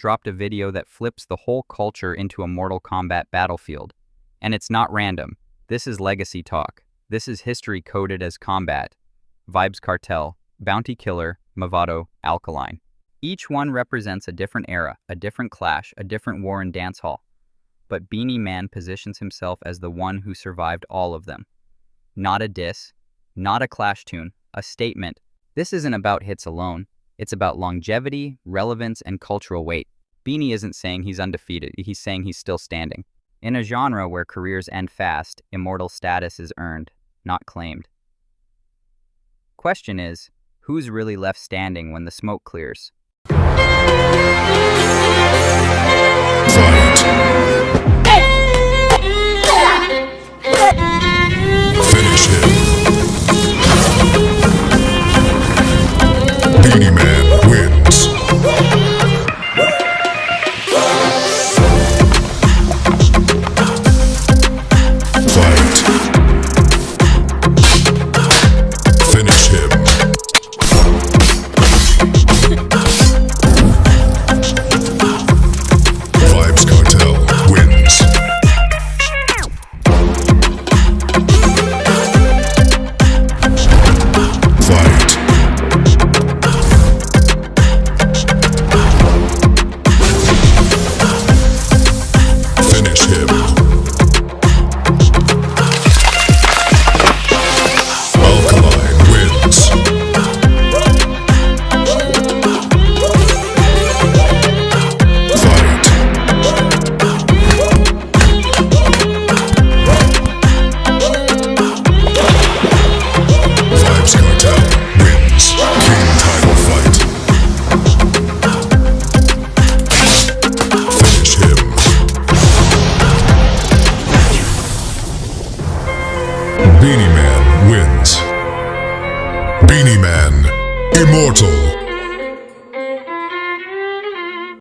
dropped a video that flips the whole culture into a Mortal Kombat battlefield. And it's not random. This is legacy talk. This is history coded as combat. Vybz Kartel, Bounty Killer, Mavado, Alkaline. Each one represents a different era, a different clash, a different war in dancehall. But Beenie Man positions himself as the one who survived all of them. Not a diss, not a clash tune, a statement. This isn't about hits alone. It's about longevity, relevance, and cultural weight. Beenie isn't saying he's undefeated, he's saying he's still standing. In a genre where careers end fast, immortal status is earned, not claimed. Question is, who's really left standing when the smoke clears? Finish him. Beenie Man wins. Fight. Finish him. Vybz Kartel wins. Fight. Finish him. Alkaline wins. Fight. Vybz Kartel wins. King title fight. Finish him. Beenie Man wins. Beenie Man, Immortal.